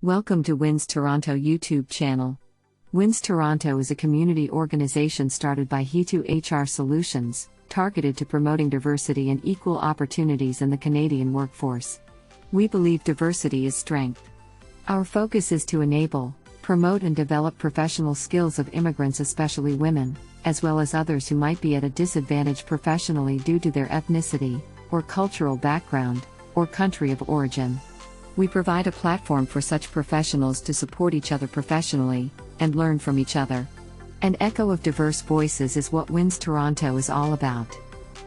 Welcome to WINS Toronto YouTube channel. WINS Toronto is a community organization started by Hitu HR Solutions, targeted to promoting diversity and equal opportunities in the Canadian workforce. We believe diversity is strength. Our focus is to enable, promote and develop professional skills of immigrants, especially women, as well as others who might be at a disadvantage professionally due to their ethnicity, or cultural background, or country of origin. We provide a platform for such professionals to support each other professionally, and learn from each other. An echo of diverse voices is what WINS Toronto is all about.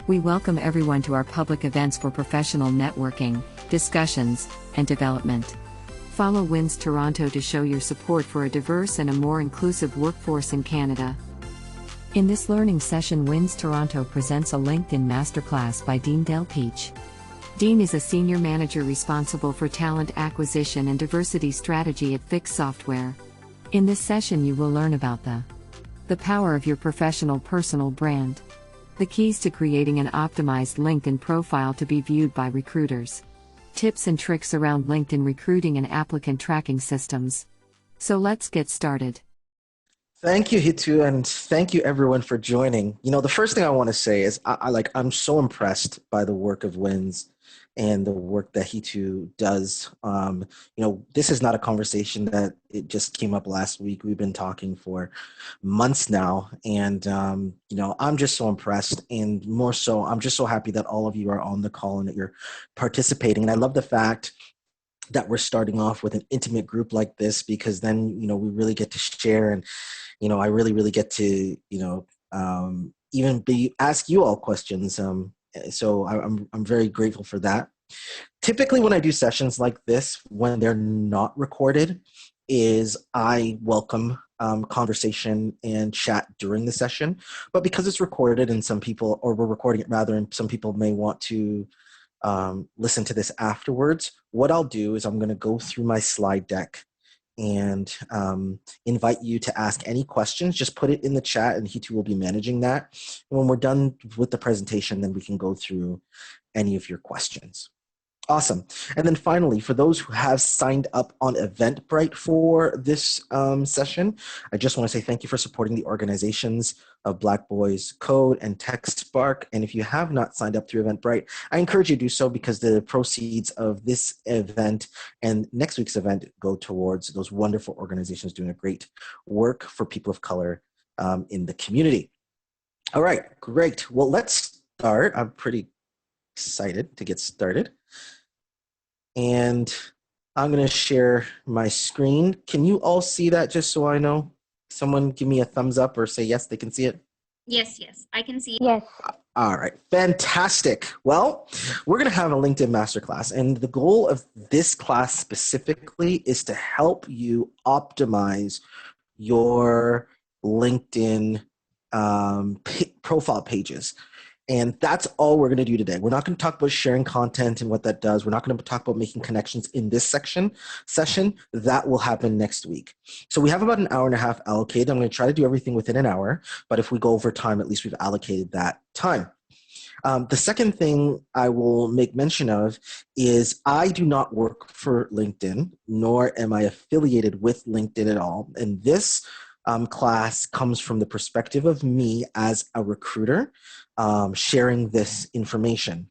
We welcome everyone to our public events for professional networking, discussions, and development. Follow WINS Toronto to show your support for a diverse and a more inclusive workforce in Canada. In this learning session, WINS Toronto presents a LinkedIn Masterclass by Dean Del Peach. Dean is a senior manager responsible for talent acquisition and diversity strategy at Fix Software. In this session you will learn about the power of your professional personal brand, the keys to creating an optimized LinkedIn profile to be viewed by recruiters, tips and tricks around LinkedIn recruiting and applicant tracking systems. So let's get started. Thank you, Hitu, and thank you everyone for joining. You know, the first thing I want to say is I'm so impressed by the work of WINS and the work that Hitu does. This is not a conversation that it just came up last week. We've been talking for months now, and I'm just so impressed, and more so, I'm just so happy that all of you are on the call and that you're participating. And I love the fact that we're starting off with an intimate group like this, because then, we really get to share, and, I really get to, ask you all questions. So I'm very grateful for that. Typically when I do sessions like this, when they're not recorded, is I welcome conversation and chat during the session. But because it's recorded and we're recording it rather, and some people may want to listen to this afterwards, what I'll do is I'm going to go through my slide deck and invite you to ask any questions. Just put it in the chat and Hitu will be managing that. And when we're done with the presentation, then we can go through any of your questions. Awesome. And then finally, for those who have signed up on Eventbrite for this session, I just want to say thank you for supporting the organizations of Black Boys Code and TechSpark. And if you have not signed up through Eventbrite, I encourage you to do so, because the proceeds of this event and next week's event go towards those wonderful organizations doing a great work for people of color in the community. All right, great. Well, let's start. I'm pretty excited to get started. And I'm going to share my screen. Can you all see that, just so I know? Someone give me a thumbs up or say yes, they can see it. Yes, I can see it. Yes. All right, fantastic. Well, we're going to have a LinkedIn Masterclass, and the goal of this class specifically is to help you optimize your LinkedIn profile pages. And that's all we're going to do today. We're not going to talk about sharing content and what that does. We're not going to talk about making connections in this session. That will happen next week. So we have about an hour and a half allocated. I'm going to try to do everything within an hour, but if we go over time, at least we've allocated that time. The second thing I will make mention of is I do not work for LinkedIn, nor am I affiliated with LinkedIn at all. And this class comes from the perspective of me as a recruiter, sharing this information.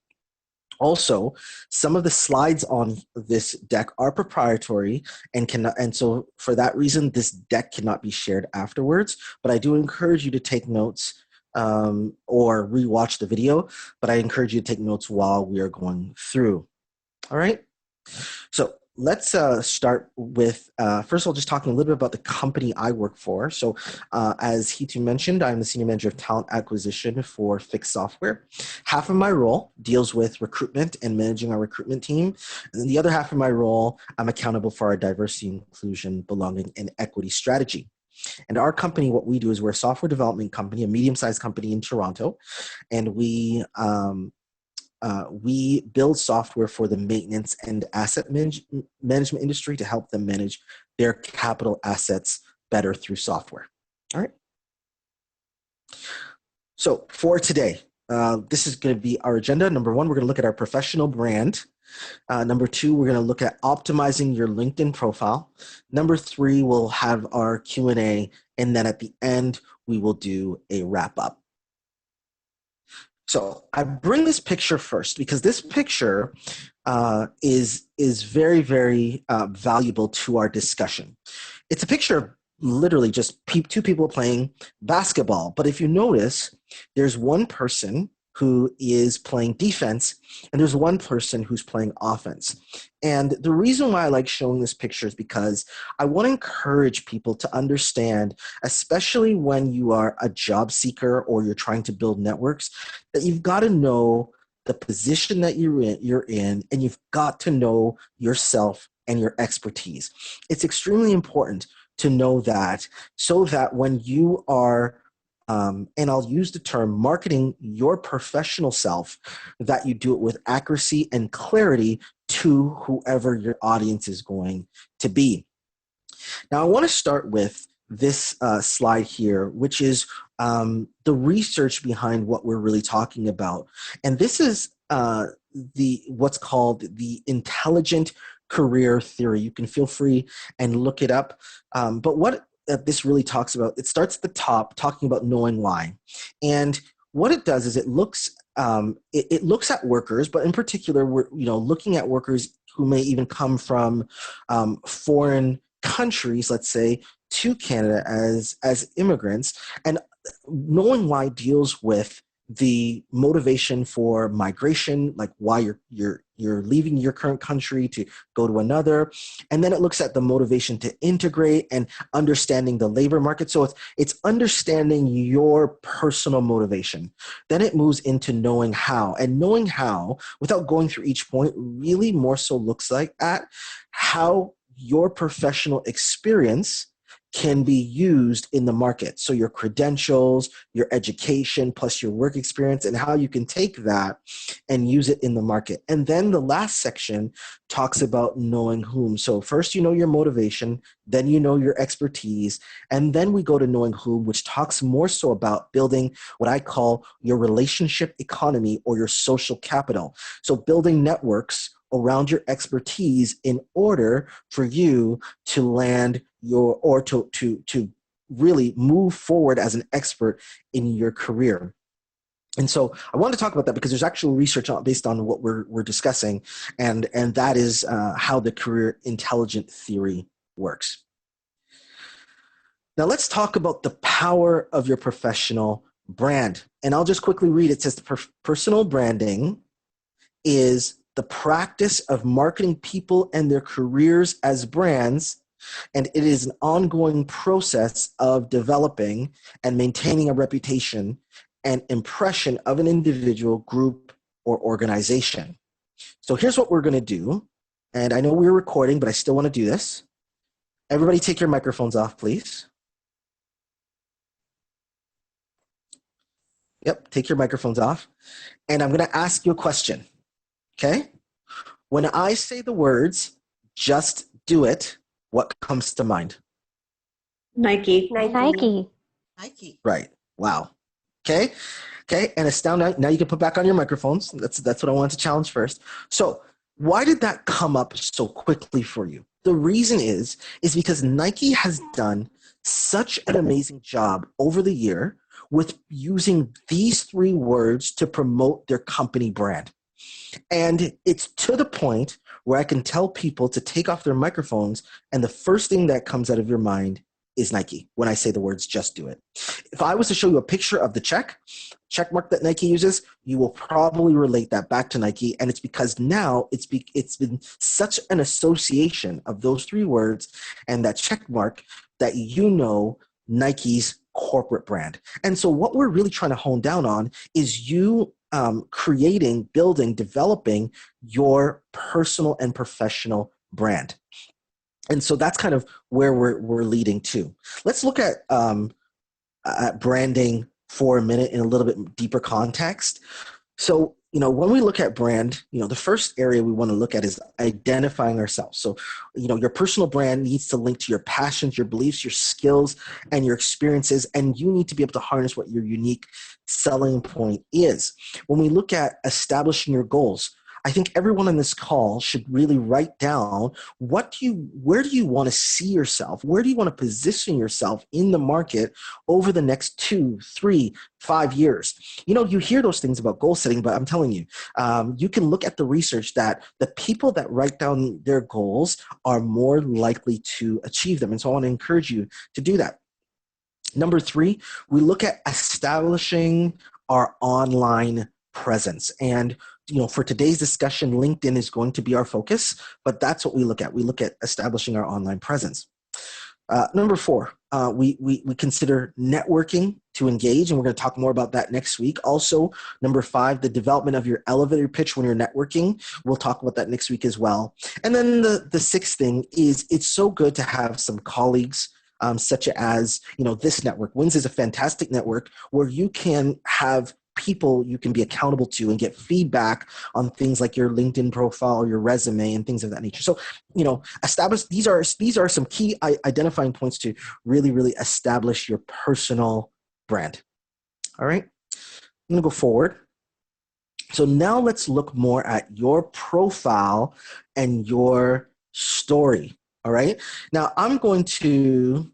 Also, some of the slides on this deck are proprietary and so for that reason, this deck cannot be shared afterwards. But I do encourage you to take notes or rewatch the video, but I encourage you to take notes while we are going through. All right. So let's start with, first of all, just talking a little bit about the company I work for. So as Hitu mentioned, I'm the Senior Manager of Talent Acquisition for Fix Software. Half of my role deals with recruitment and managing our recruitment team. And then the other half of my role, I'm accountable for our diversity, inclusion, belonging, and equity strategy. And our company, what we do is we're a software development company, a medium-sized company in Toronto, and we build software for the maintenance and asset management industry to help them manage their capital assets better through software. All right. So for today, This is going to be our agenda. Number one, we're going to look at our professional brand. Number two, we're going to look at optimizing your LinkedIn profile. Number three, we'll have our Q&A. And then at the end, we will do a wrap up. So I bring this picture first because this picture is very, very valuable to our discussion. It's a picture of literally just two people playing basketball. But if you notice, there's one person who is playing defense, and there's one person who's playing offense. And the reason why I like showing this picture is because I want to encourage people to understand, especially when you are a job seeker or you're trying to build networks, that you've got to know the position that you're in, and you've got to know yourself and your expertise. It's extremely important to know that, so that when you are and I'll use the term marketing your professional self, that you do it with accuracy and clarity to whoever your audience is going to be. Now, I want to start with this slide here, which is the research behind what we're really talking about. And this is what's called the intelligent career theory. You can feel free and look it up. But what this really talks about, it starts at the top talking about knowing why. And what it does is it looks at workers, but in particular, we're looking at workers who may even come from foreign countries, let's say, to Canada as immigrants. And knowing why deals with the motivation for migration, like why you're leaving your current country to go to another. And then it looks at the motivation to integrate and understanding the labor market. So it's understanding your personal motivation. Then it moves into knowing how. And knowing how, without going through each point, really more so looks like at how your professional experience can be used in the market. So your credentials, your education, plus your work experience, and how you can take that and use it in the market. And then the last section talks about knowing whom. So first you know your motivation, then you know your expertise, and then we go to knowing whom, which talks more so about building what I call your relationship economy or your social capital. So building networks around your expertise in order for you to land to really move forward as an expert in your career. And so I want to talk about that because there's actual research based on what we're discussing, and that is how the career intelligent theory works. Now let's talk about the power of your professional brand. And I'll just quickly read. It says personal branding is the practice of marketing people and their careers as brands, and it is an ongoing process of developing and maintaining a reputation and impression of an individual, group, or organization. So here's what we're going to do, and I know we're recording, but I still want to do this. Everybody take your microphones off, please. Yep, take your microphones off. And I'm going to ask you a question. Okay? When I say the words, just do it, what comes to mind? Nike. Nike. Right. Wow. Okay. And astound, now you can put back on your microphones. That's what I wanted to challenge first. So why did that come up so quickly for you? The reason is because Nike has done such an amazing job over the year with using these three words to promote their company brand. And it's to the point where I can tell people to take off their microphones, and the first thing that comes out of your mind is Nike when I say the words, just do it. If I was to show you a picture of the check mark that Nike uses, you will probably relate that back to Nike. And it's because now it's been such an association of those three words and that check mark that you know Nike's corporate brand. And so what we're really trying to hone down on is you creating, building, developing your personal and professional brand. And so that's kind of where we're leading to. Let's look at branding for a minute in a little bit deeper context. So, when we look at brand, the first area we want to look at is identifying ourselves. So, your personal brand needs to link to your passions, your beliefs, your skills, and your experiences, and you need to be able to harness what your unique selling point is. When we look at establishing your goals, I think everyone on this call should really write down where do you want to see yourself? Where do you want to position yourself in the market over the next 2, 3, 5 years? You hear those things about goal setting, but I'm telling you, you can look at the research that the people that write down their goals are more likely to achieve them. And so I want to encourage you to do that. Number 3, we look at establishing our online presence. And for today's discussion, LinkedIn is going to be our focus, but that's what we look at. We look at establishing our online presence. Number 4, we consider networking to engage, and we're going to talk more about that next week. Also, number 5, the development of your elevator pitch when you're networking. We'll talk about that next week as well. And then the 6th thing is it's so good to have some colleagues, such as, this network. WINS is a fantastic network where you can have people you can be accountable to and get feedback on things like your LinkedIn profile or your resume and things of that nature. So, establish these are some key identifying points to really, really establish your personal brand. All right, I'm gonna go forward. So now let's look more at your profile and your story. All right, now I'm going to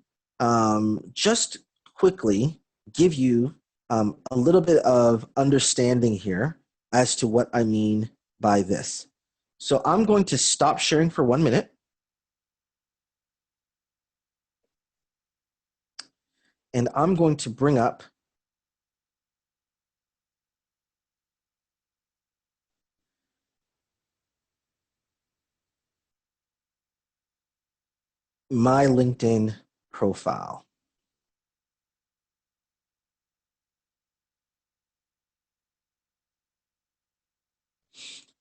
just quickly give you a little bit of understanding here as to what I mean by this. So I'm going to stop sharing for 1 minute. And I'm going to bring up my LinkedIn profile.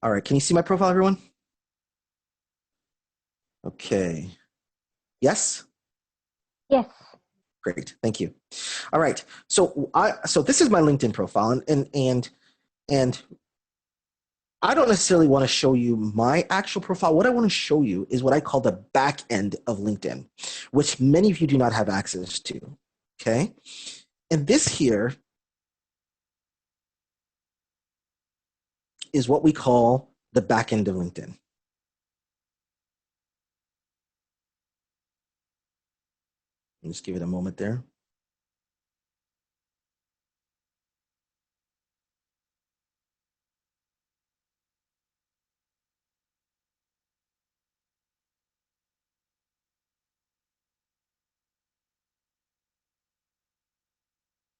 All right, can you see my profile, everyone? Okay. Yes? Yes. Great, thank you. All right, so this is my LinkedIn profile, and I don't necessarily want to show you my actual profile. What I want to show you is what I call the back end of LinkedIn, which many of you do not have access to, okay? And this here is what we call the back end of LinkedIn. Just give it a moment there.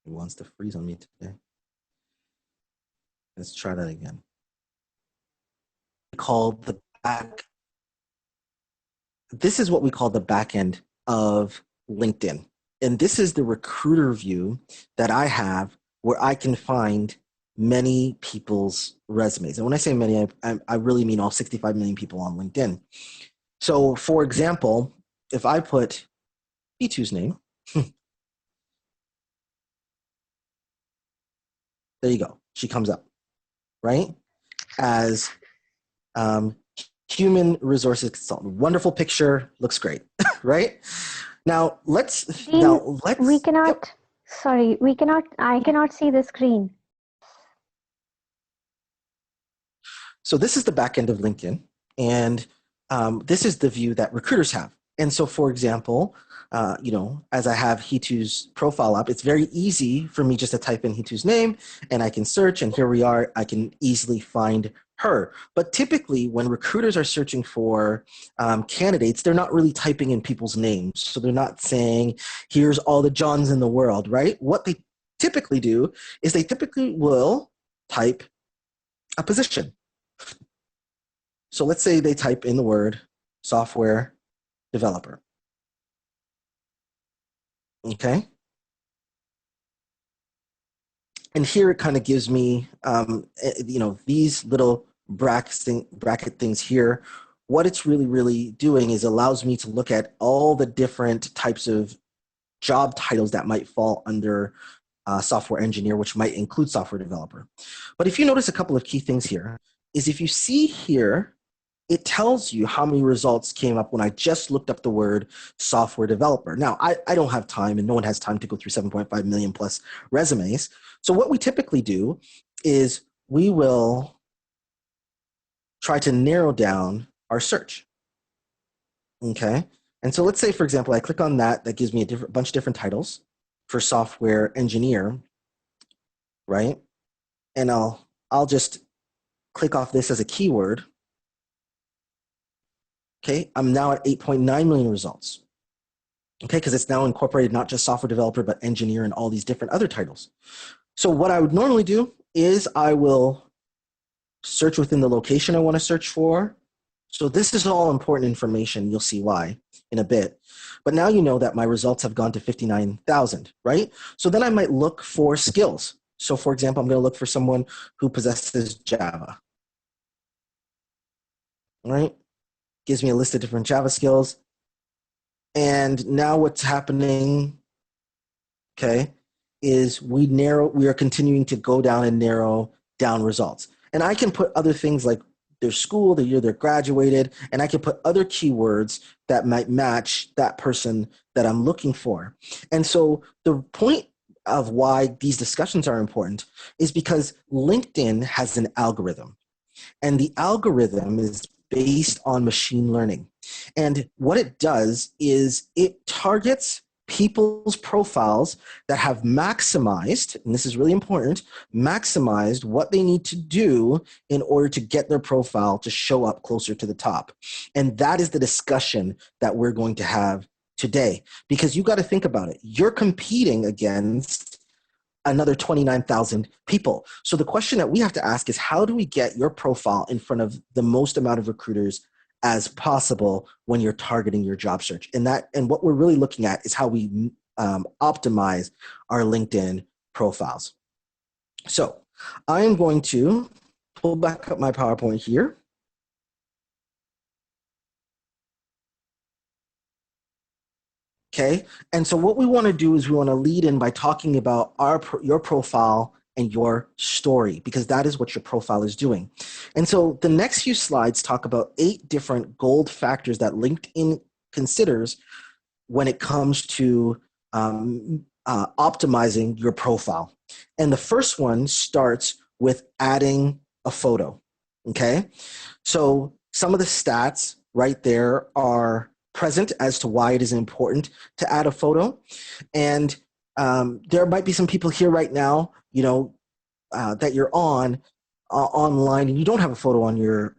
It wants to freeze on me today. Let's try that again. Called the back. This is what we call the back end of LinkedIn. And this is the recruiter view that I have where I can find many people's resumes. And when I say many, I really mean all 65 million people on LinkedIn. So for example, if I put Hitu's name, there you go. She comes up, right? As human resources consultant. Wonderful picture, looks great, right? Now let's. We cannot. Yep. Sorry, we cannot. I cannot see the screen. So this is the back end of LinkedIn, and this is the view that recruiters have. And so, for example, as I have Hitu's profile up, it's very easy for me just to type in Hitu's name, and I can search, and here we are. I can easily find her. But typically, when recruiters are searching for candidates, they're not really typing in people's names. So they're not saying, here's all the Johns in the world, right? What they typically do is they typically will type a position. So let's say they type in the word software developer. Okay. And here it kind of gives me, these little bracket things here. What it's really doing is allows me to look at all the different types of job titles that might fall under software engineer, which might include software developer. But if you notice a couple of key things here, is if you see here, it tells you how many results came up when I just looked up the word software developer. Now, I don't have time, and no one has time to go through 7.5 million plus resumes. So what we typically do is we will try to narrow down our search. Okay. And so let's say, for example, I click on that. That gives me a bunch of different titles for software engineer, right? And I'll just click off this as a keyword. Okay, I'm now at 8.9 million results. Okay, because it's now incorporated not just software developer, but engineer and all these different other titles. So what I would normally do is I will search within the location I want to search for. So this is all important information. You'll see why in a bit. But now you know that my results have gone to 59,000, right? So then I might look for skills. So for example, I'm going to look for someone who possesses Java. All right? Gives me a list of different Java skills. And now what's happening, okay, is we are continuing to go down and narrow down results. And I can put other things like their school, the year they're graduated, and I can put other keywords that might match that person that I'm looking for. And so the point of why these discussions are important is because LinkedIn has an algorithm. And the algorithm is based on machine learning. And what it does is it targets people's profiles that have maximized, and this is really important, maximized what they need to do in order to get their profile to show up closer to the top. And that is the discussion that we're going to have today. Because you got to think about it. You're competing against another 29,000 people. So the question that we have to ask is, how do we get your profile in front of the most amount of recruiters as possible when you're targeting your job search? And what we're really looking at is how we optimize our LinkedIn profiles. So I am going to pull back up my PowerPoint here. Okay, and so what we want to do is we want to lead in by talking about your profile and your story, because that is what your profile is doing. And so the next few slides talk about 8 different gold factors that LinkedIn considers when it comes to optimizing your profile. And the first one starts with adding a photo, okay? So some of the stats right there are present as to why it is important to add a photo. And there might be some people here right now, that you're online and you don't have a photo on your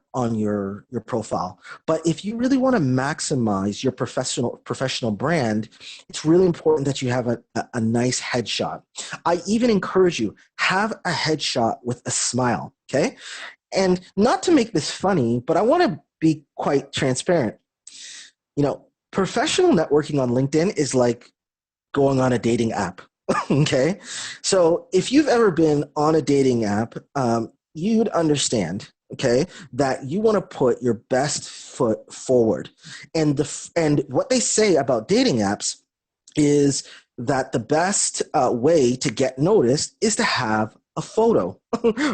profile. But if you really want to maximize your professional brand, it's really important that you have a nice headshot. I even encourage you, have a headshot with a smile, okay? And not to make this funny, but I want to be quite transparent. Professional networking on LinkedIn is like going on a dating app, okay? So if you've ever been on a dating app, you'd understand, okay, that you want to put your best foot forward. And what they say about dating apps is that the best way to get noticed is to have a photo,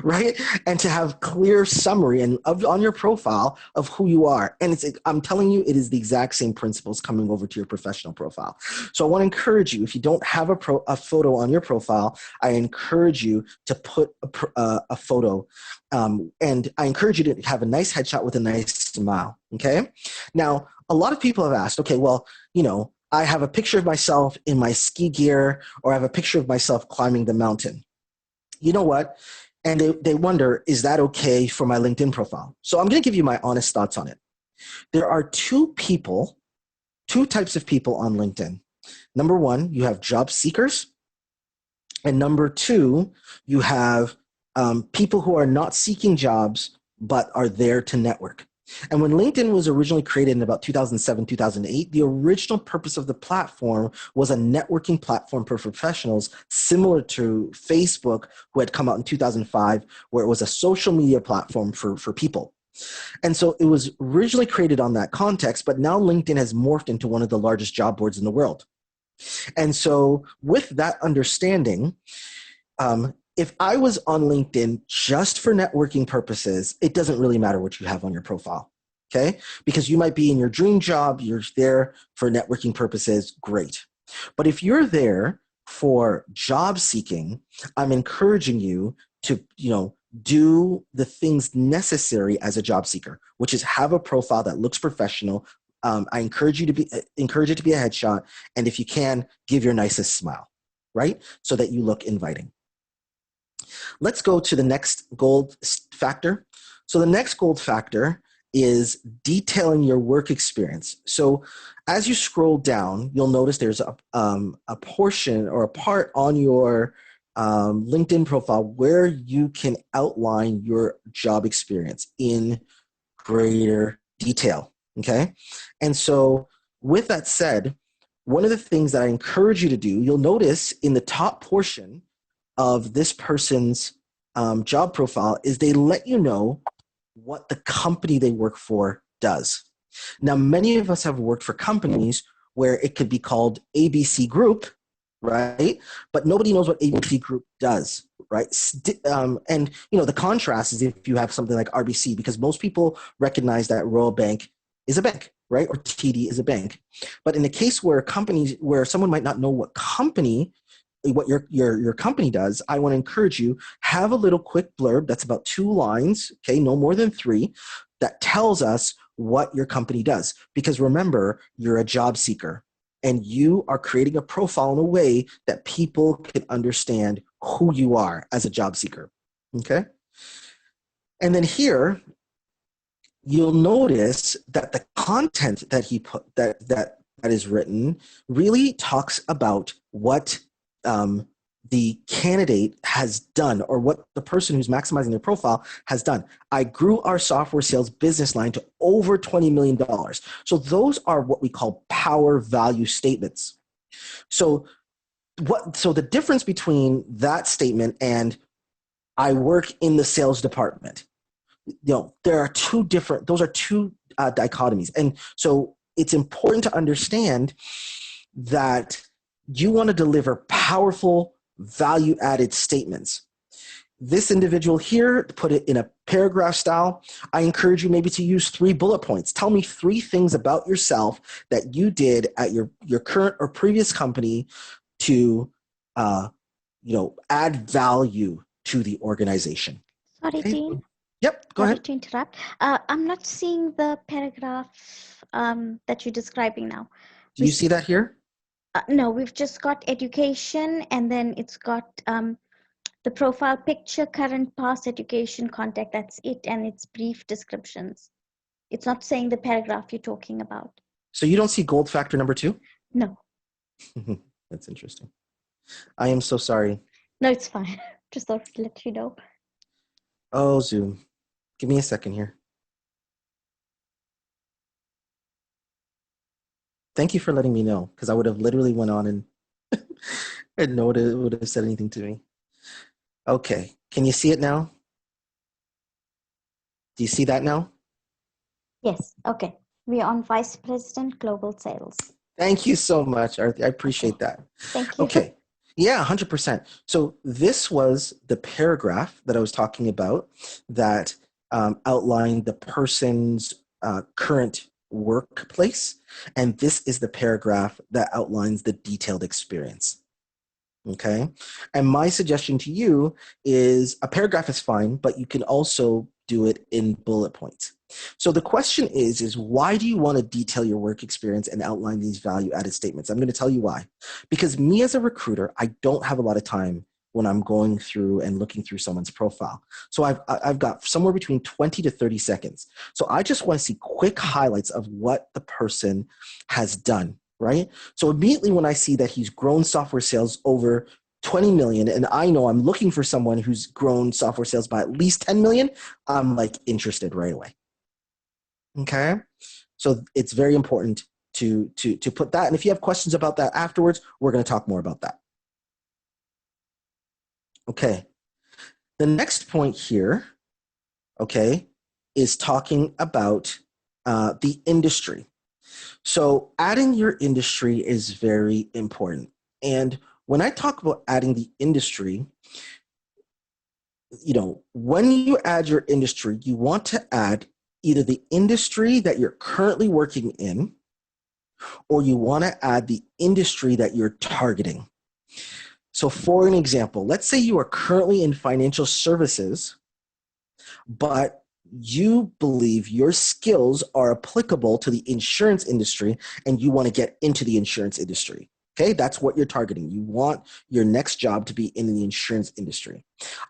right? And to have clear summary on your profile of who you are. And I'm telling you, it is the exact same principles coming over to your professional profile. So I want to encourage you, if you don't have a photo on your profile, I encourage you to put a photo. And I encourage you to have a nice headshot with a nice smile, okay? Now, a lot of people have asked, okay, well, I have a picture of myself in my ski gear, or I have a picture of myself climbing the mountain. You know what? And they wonder, is that okay for my LinkedIn profile? So I'm going to give you my honest thoughts on it. There are two types of people on LinkedIn. Number one, you have job seekers. And number two, you have people who are not seeking jobs, but are there to network. And when LinkedIn was originally created in about 2007, 2008, the original purpose of the platform was a networking platform for professionals, similar to Facebook, who had come out in 2005, where it was a social media platform for people. And so it was originally created on that context, but now LinkedIn has morphed into one of the largest job boards in the world. And so with that understanding, if I was on LinkedIn just for networking purposes, it doesn't really matter what you have on your profile, okay? Because you might be in your dream job, you're there for networking purposes, great. But if you're there for job seeking, I'm encouraging you to, do the things necessary as a job seeker, which is have a profile that looks professional. I encourage it to be a headshot, and if you can, give your nicest smile, right? So that you look inviting. Let's go to the next gold factor. So the next gold factor is detailing your work experience. So as you scroll down, you'll notice there's a portion or a part on your LinkedIn profile where you can outline your job experience in greater detail, okay? And so with that said, one of the things that I encourage you to do, you'll notice in the top portion of this person's job profile is they let you know what the company they work for does. Now, many of us have worked for companies where it could be called ABC Group, right? But nobody knows what ABC Group does, right? And the contrast is if you have something like RBC, because most people recognize that Royal Bank is a bank, right? Or TD is a bank. But in the case where someone might not know what your company does, I want to encourage you, have a little quick blurb that's about 2 lines, okay, no more than 3, that tells us what your company does. Because remember, you're a job seeker and you are creating a profile in a way that people can understand who you are as a job seeker, okay? And then here, you'll notice that the content that he put that is written really talks about what the candidate has done, or what the person who's maximizing their profile has done. I grew our software sales business line to over $20 million. So those are what we call power value statements. So the difference between that statement and I work in the sales department, there are two dichotomies. And so it's important to understand that you want to deliver powerful value-added statements. This individual here put it in a paragraph style. I encourage you maybe to use 3 bullet points. Tell me 3 things about yourself that you did at your current or previous company to add value to the organization. Sorry, Okay? Dean. Yep, go Sorry ahead. to interrupt. I'm not seeing the paragraph that you're describing now. Do you see that here? No, we've just got education, and then it's got the profile picture, current, past education, contact. That's it, and it's brief descriptions. It's not saying the paragraph you're talking about. So you don't see gold factor number 2? No. That's interesting. I am so sorry. No, it's fine. Just thought to let you know. Oh, Zoom. Give me a second here. Thank you for letting me know, because I would have literally went on and and no one would have said anything to me. Okay. Can you see it now? Do you see that now? Yes. Okay. We are on Vice President Global Sales. Thank you so much, Arthi. I appreciate that. Thank you. Okay. Yeah, 100%. So this was the paragraph that I was talking about that outlined the person's current workplace. And this is the paragraph that outlines the detailed experience. Okay. And my suggestion to you is a paragraph is fine, but you can also do it in bullet points. So the question is why do you want to detail your work experience and outline these value-added statements? I'm going to tell you why. Because me as a recruiter, I don't have a lot of time when I'm going through and looking through someone's profile. So I've got somewhere between 20 to 30 seconds. So I just want to see quick highlights of what the person has done, right? So immediately when I see that he's grown software sales over 20 million, and I know I'm looking for someone who's grown software sales by at least 10 million, I'm like interested right away. Okay, so it's very important to put that. And if you have questions about that afterwards, we're going to talk more about that. Okay, the next point here, okay, is talking about the industry. So adding your industry is very important. And when I talk about adding the industry, when you add your industry, you want to add either the industry that you're currently working in, or you want to add the industry that you're targeting. So for an example, let's say you are currently in financial services, but you believe your skills are applicable to the insurance industry and you want to get into the insurance industry. Okay, that's what you're targeting. You want your next job to be in the insurance industry.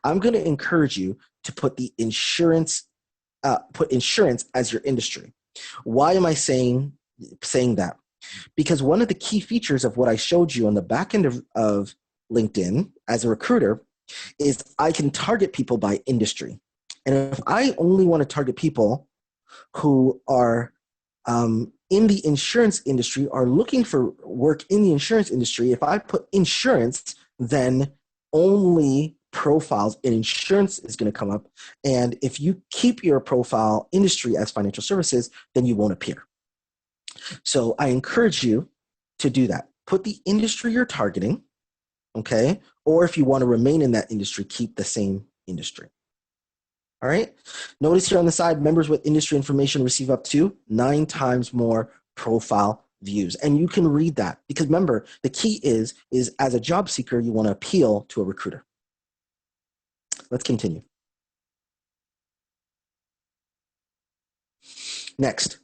I'm going to encourage you to put insurance as your industry. Why am I saying that? Because one of the key features of what I showed you on the back end of LinkedIn as a recruiter is I can target people by industry. And if I only want to target people who are in the insurance industry, are looking for work in the insurance industry, if I put insurance, then only profiles in insurance is going to come up. And if you keep your profile industry as financial services, then you won't appear. So I encourage you to do that. Put the industry you're targeting, okay? Or if you want to remain in that industry, keep the same industry. All right. Notice here on the side, members with industry information receive up to 9 times more profile views. And you can read that because remember, the key is as a job seeker, you want to appeal to a recruiter. Let's continue. Next,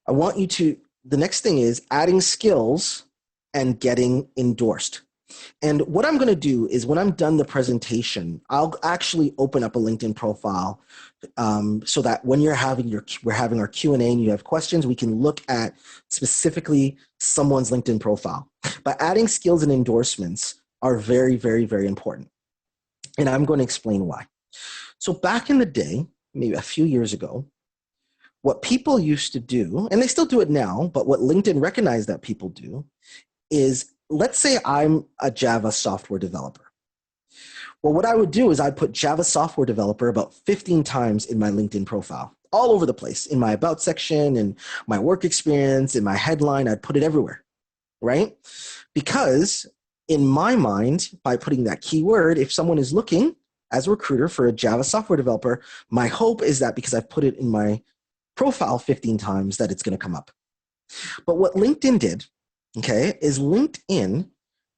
the next thing is adding skills and getting endorsed. And what I'm going to do is when I'm done the presentation, I'll actually open up a LinkedIn profile so that when we're having our Q&A and you have questions, we can look at specifically someone's LinkedIn profile. But adding skills and endorsements are very, very, very important. And I'm going to explain why. So back in the day, maybe a few years ago, what people used to do, and they still do it now, but what LinkedIn recognized that people do is, let's say I'm a Java software developer. Well, what I would do is I'd put Java software developer about 15 times in my LinkedIn profile, all over the place, in my about section, in my work experience, in my headline, I'd put it everywhere, right? Because in my mind, by putting that keyword, if someone is looking as a recruiter for a Java software developer, my hope is that because I've put it in my profile 15 times that it's going to come up. But what LinkedIn did, okay, is LinkedIn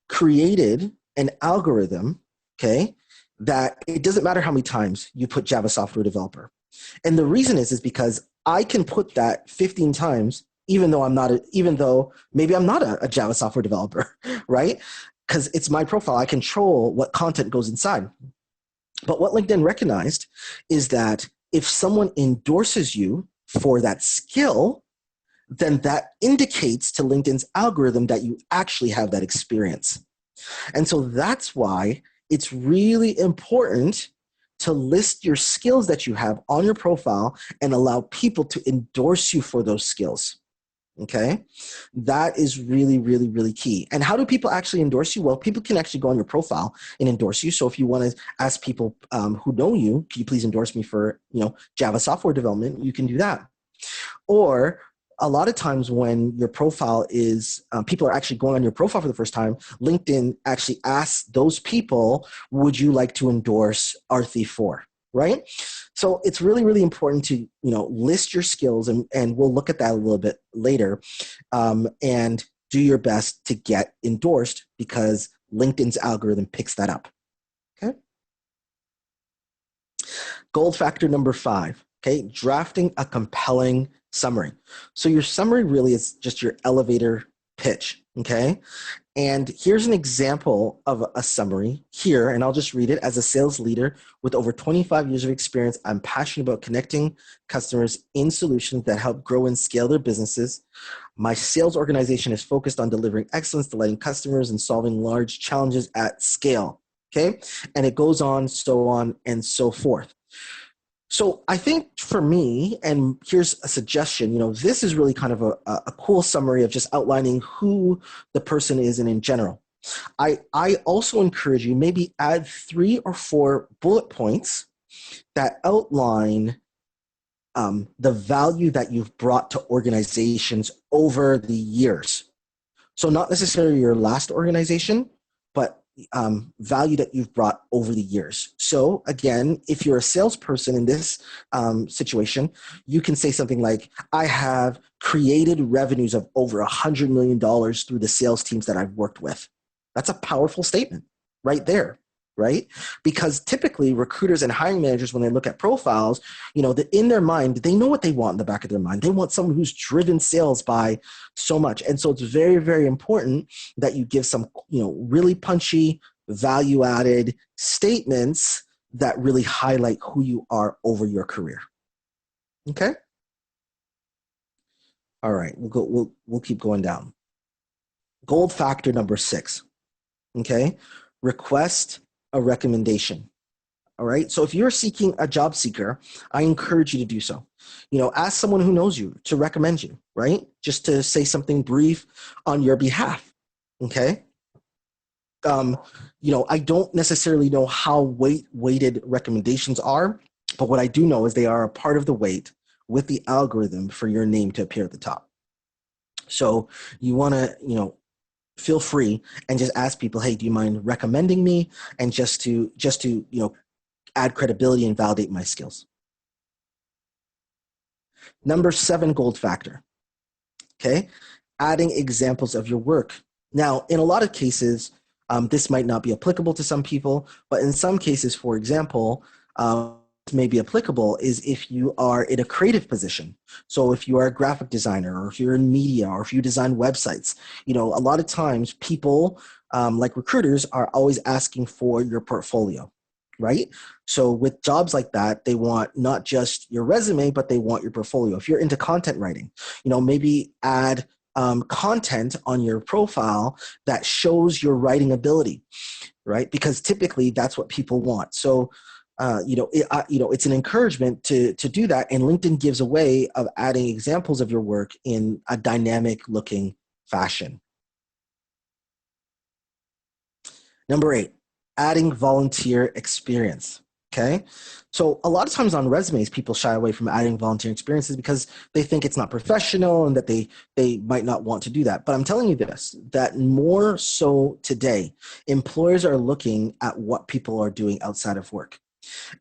created an algorithm, okay, that it doesn't matter how many times you put Java software developer. And the reason is because I can put that 15 times, even though maybe I'm not a Java software developer, right? Because it's my profile. I control what content goes inside. But what LinkedIn recognized is that if someone endorses you for that skill, then that indicates to LinkedIn's algorithm that you actually have that experience. And so that's why it's really important to list your skills that you have on your profile and allow people to endorse you for those skills. Okay, that is really, really, really key. And how do people actually endorse you? Well, people can actually go on your profile and endorse you. So if you want to ask people who know you, can you please endorse me for Java software development? You can do that. Or a lot of times when your profile is, people are actually going on your profile for the first time, LinkedIn actually asks those people, would you like to endorse Arthi for, right? So it's really, really important to, list your skills, and we'll look at that a little bit later, and do your best to get endorsed because LinkedIn's algorithm picks that up, okay? Gold factor number 5, okay? Drafting a compelling summary. So your summary really is just your elevator pitch, okay? And here's an example of a summary here, and I'll just read it. As a sales leader with over 25 years of experience, I'm passionate about connecting customers in solutions that help grow and scale their businesses. My sales organization is focused on delivering excellence, delighting customers, and solving large challenges at scale, okay? And it goes on, so on, and so forth. So I think for me, and here's a suggestion, this is really kind of a cool summary of just outlining who the person is and in general. I also encourage you maybe add 3 or 4 bullet points that outline the value that you've brought to organizations over the years. So not necessarily your last organization, but value that you've brought over the years. So again, if you're a salesperson in this situation, you can say something like, I have created revenues of over $100 million through the sales teams that I've worked with. That's a powerful statement right there, right? Because typically recruiters and hiring managers, when they look at profiles, in their mind, they know what they want in the back of their mind. They want someone who's driven sales by so much. And so it's very, very important that you give some, really punchy, value-added statements that really highlight who you are over your career. Okay? All right, we'll keep going down. Gold factor number 6. Okay? Request a recommendation. All right. So if you're seeking a job seeker, I encourage you to do so. Ask someone who knows you to recommend you, right? Just to say something brief on your behalf. Okay. I don't necessarily know how weighted recommendations are, but what I do know is they are a part of the weight with the algorithm for your name to appear at the top. So you want to, feel free and just ask people, hey, do you mind recommending me? And just to add credibility and validate my skills. Number 7 gold factor. Okay, adding examples of your work. Now, in a lot of cases, this might not be applicable to some people, but in some cases, for example, may be applicable is if you are in a creative position. So if you are a graphic designer, or if you're in media, or if you design websites, a lot of times people like recruiters are always asking for your portfolio, right? So with jobs like that, they want not just your resume, but they want your portfolio. If you're into content writing, maybe add content on your profile that shows your writing ability, right? Because typically that's what people want. So it's an encouragement to do that, and LinkedIn gives a way of adding examples of your work in a dynamic looking fashion. Number 8, adding volunteer experience. Okay, so a lot of times on resumes, people shy away from adding volunteer experiences because they think it's not professional and that they might not want to do that. But I'm telling you this, that more so today, employers are looking at what people are doing outside of work.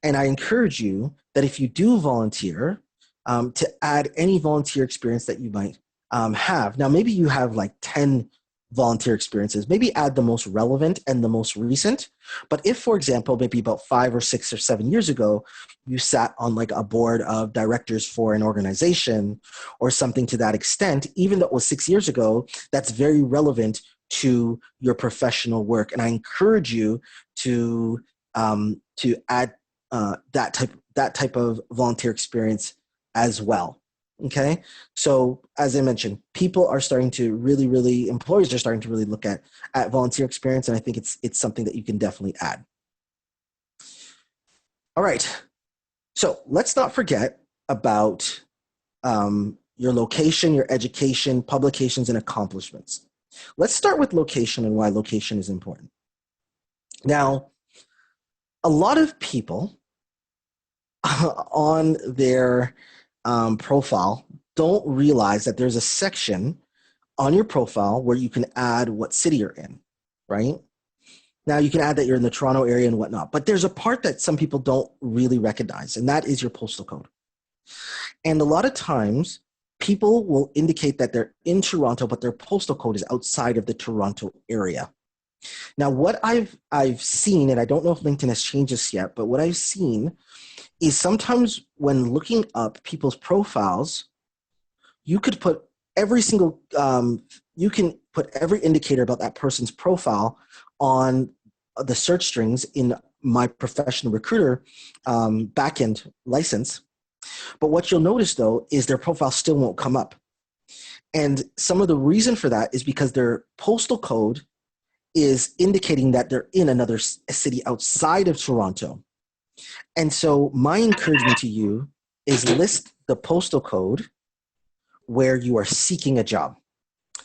And I encourage you that if you do volunteer, to add any volunteer experience that you might have. Now, maybe you have like 10 volunteer experiences. Maybe add the most relevant and the most recent. But if, for example, maybe about 5 or 6 or 7 years ago, you sat on like a board of directors for an organization or something to that extent, even though it was 6 years ago, that's very relevant to your professional work. And I encourage you to add that type of volunteer experience as well. Okay, so as I mentioned, people are starting to employers are starting to really look at volunteer experience, and I think it's something that you can definitely add. All right, so let's not forget about your location, your education, publications, and accomplishments. Let's start with location and why location is important. Now, a lot of people on their profile don't realize that there's a section on your profile where you can add what city you're in, right? Now you can add that you're in the Toronto area and whatnot, but there's a part that some people don't really recognize, and that is your postal code. And a lot of times people will indicate that they're in Toronto, but their postal code is outside of the Toronto area. Now, what I've seen, and I don't know if LinkedIn has changed this yet, but what I've seen is sometimes when looking up people's profiles, you could put every single, you can put every indicator about that person's profile on the search strings in my professional recruiter backend license. But what you'll notice though is their profile still won't come up. And some of the reason for that is because their postal code is indicating that they're in another city outside of Toronto. And so my encouragement to you is list the postal code where you are seeking a job.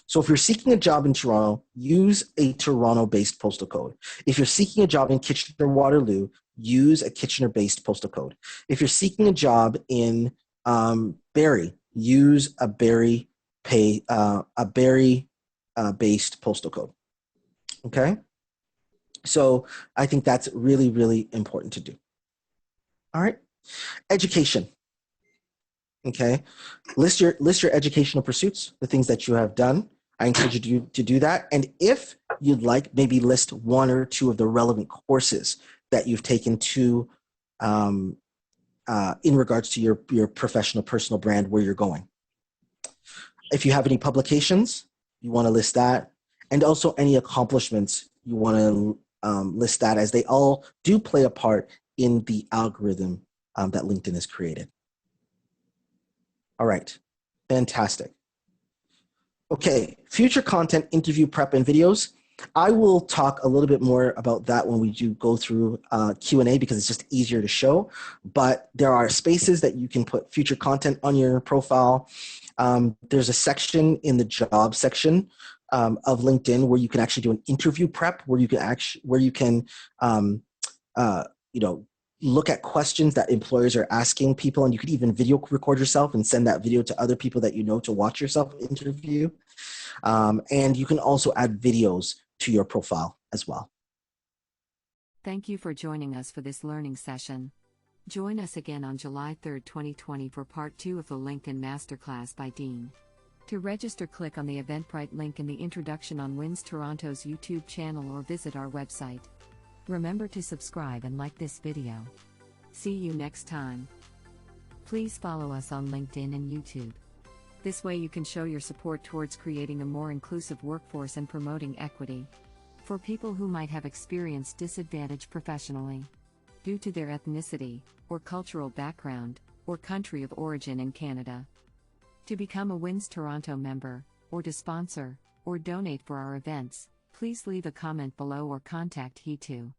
So if you're seeking a job in Toronto, use a Toronto-based postal code. If you're seeking a job in Kitchener-Waterloo, use a Kitchener-based postal code. If you're seeking a job in Barrie. Use a Barrie based postal code. Okay. So I think that's really, really important to do. All right. Education. Okay. List your educational pursuits, the things that you have done. I encourage you to do that. And if you'd like, maybe list one or two of the relevant courses that you've taken to in regards to your professional personal brand, where you're going. If you have any publications, you want to list that. And also any accomplishments, you want to list that, as they all do play a part in the algorithm that LinkedIn has created. All right, fantastic. Okay, future content, interview prep, and videos. I will talk a little bit more about that when we do go through Q&A, because it's just easier to show. But there are spaces that you can put future content on your profile. There's a section in the job section of LinkedIn where you can actually do an interview prep, where you can look at questions that employers are asking people, and you could even video record yourself and send that video to other people that you know to watch yourself interview. And you can also add videos to your profile as well. Thank you for joining us for this learning session. Join us again on July 3, 2020 for part 2 of the LinkedIn Masterclass by Dean. To register, click on the Eventbrite link in the introduction on WINS Toronto's YouTube channel or visit our website. Remember to subscribe and like this video. See you next time. Please follow us on LinkedIn and YouTube. This way you can show your support towards creating a more inclusive workforce and promoting equity for people who might have experienced disadvantage professionally due to their ethnicity, or cultural background, or country of origin in Canada. To become a WINS Toronto member, or to sponsor, or donate for our events, please leave a comment below or contact Hitu.